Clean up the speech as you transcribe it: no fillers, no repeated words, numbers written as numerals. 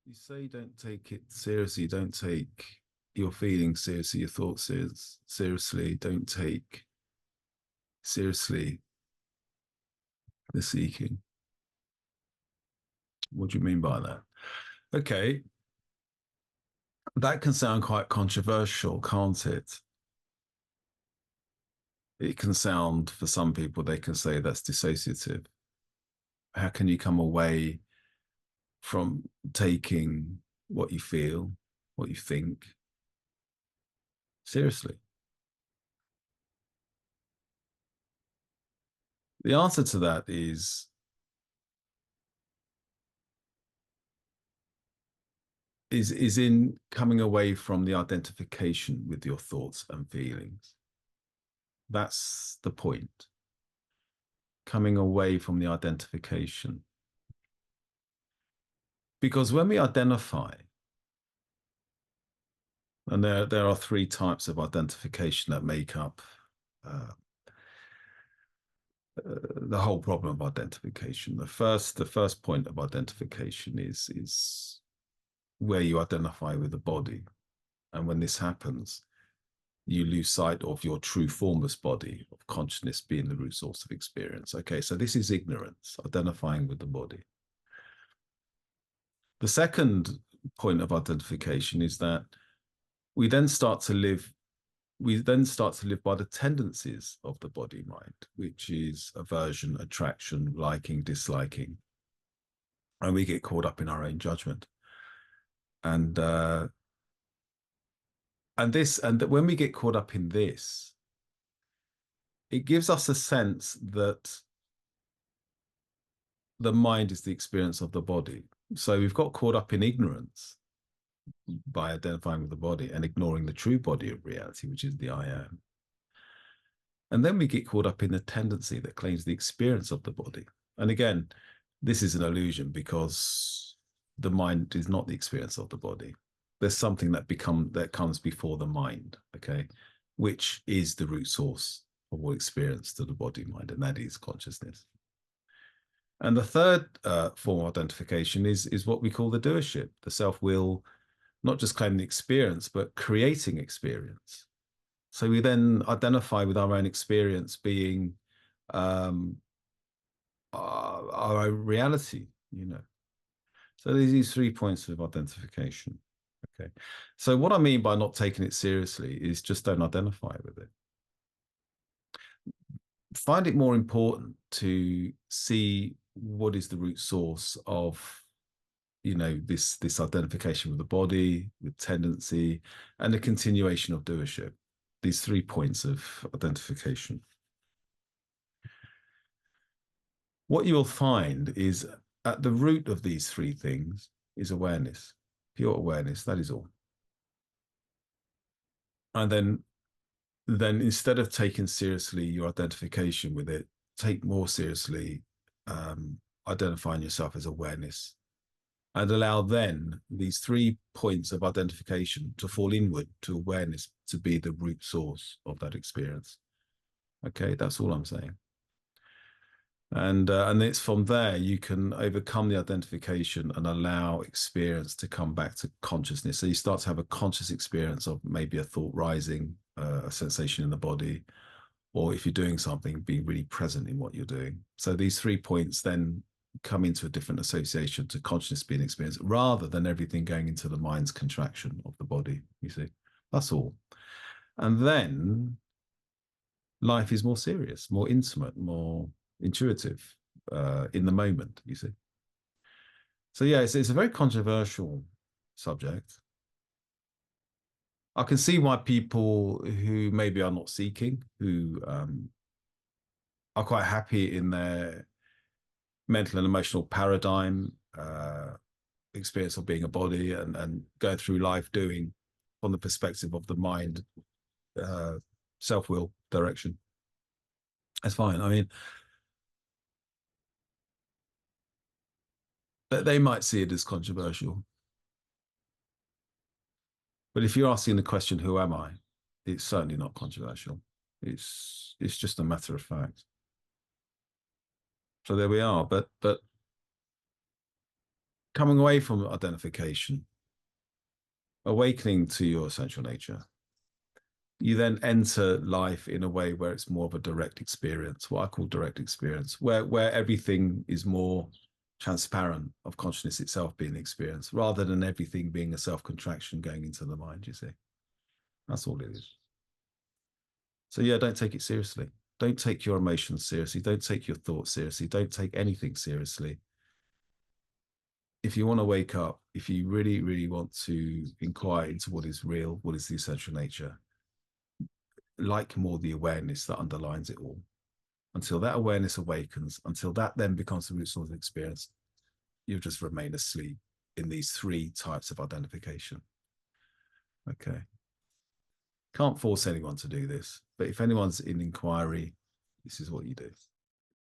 You say don't take it seriously. Don't take your feelings seriously, your thoughts seriously. Don't take seriously the seeking. What do you mean by that? Okay, that can sound quite controversial, can't it? It can sound, for some people, they can say that's dissociative. How can you come away from taking what you feel, what you think seriously? The answer to that is in coming away from the identification with your thoughts and feelings. That's the point. Coming away from the identification. Because when we identify, and there are three types of identification that make up uh, the whole problem of identification. The first point of identification is where you identify with the body, and when this happens, you lose sight of your true formless body of consciousness being the root source of experience. Okay, so this is ignorance, identifying with the body. The second point of identification is that we then start to live we then start to live by the tendencies of the body mind, which is aversion, attraction, liking, disliking, and we get caught up in our own judgment. And and when we get caught up in this, it gives us a sense that the mind is the experience of the body. So we've got caught up in ignorance by identifying with the body and ignoring the true body of reality, which is the I am. And then we get caught up in the tendency that claims the experience of the body. And again, this is an illusion because the mind is not the experience of the body. There's something that comes before the mind, okay, which is the root source of all experience to the body mind, and that is consciousness. And the third form of identification is what we call the doership, the self-will, not just claiming the experience, but creating experience. So we then identify with our own experience being um, our own reality, you know. So there's these 3 points of identification. Okay. So what I mean by not taking it seriously is just don't identify with it. Find it more important to see what is the root source of, this identification with the body, with tendency, and the continuation of doership. These 3 points of identification. What you'll find is at the root of these three things is awareness, pure awareness. That is all. And then instead of taking seriously your identification with it, take more seriously identifying yourself as awareness, and allow then these 3 points of identification to fall inward to awareness to be the root source of that experience. Okay, that's all I'm saying. And it's from there you can overcome the identification and allow experience to come back to consciousness. So you start to have a conscious experience of maybe a thought rising, a sensation in the body, or if you're doing something, being really present in what you're doing. So these 3 points then come into a different association to consciousness being experienced rather than everything going into the mind's contraction of the body. You see, that's all. And then life is more serious, more intimate, more intuitive in the moment, you see. So yeah, it's a very controversial subject. I can see why people who maybe are not seeking, who are quite happy in their mental and emotional paradigm, experience of being a body and going through life doing from the perspective of the mind, uh, self-will direction. That's fine. I mean, they might see it as controversial. But if you're asking the question, who am I? It's certainly not controversial. It's just a matter of fact. So there we are. But coming away from identification, awakening to your essential nature, you then enter life in a way where it's more of a direct experience, what I call direct experience, where everything is more transparent of consciousness itself being experienced, rather than everything being a self-contraction going into the mind, you see. That's all it is. So yeah, don't take it seriously. Don't take your emotions seriously. Don't take your thoughts seriously. Don't take anything seriously. If you want to wake up, if you really, really want to inquire into what is real, what is the essential nature, like more the awareness that underlines it all. Until that awareness awakens, until that then becomes the root source of experience, you just remain asleep in these three types of identification. Okay. Can't force anyone to do this, but if anyone's in inquiry, this is what you do.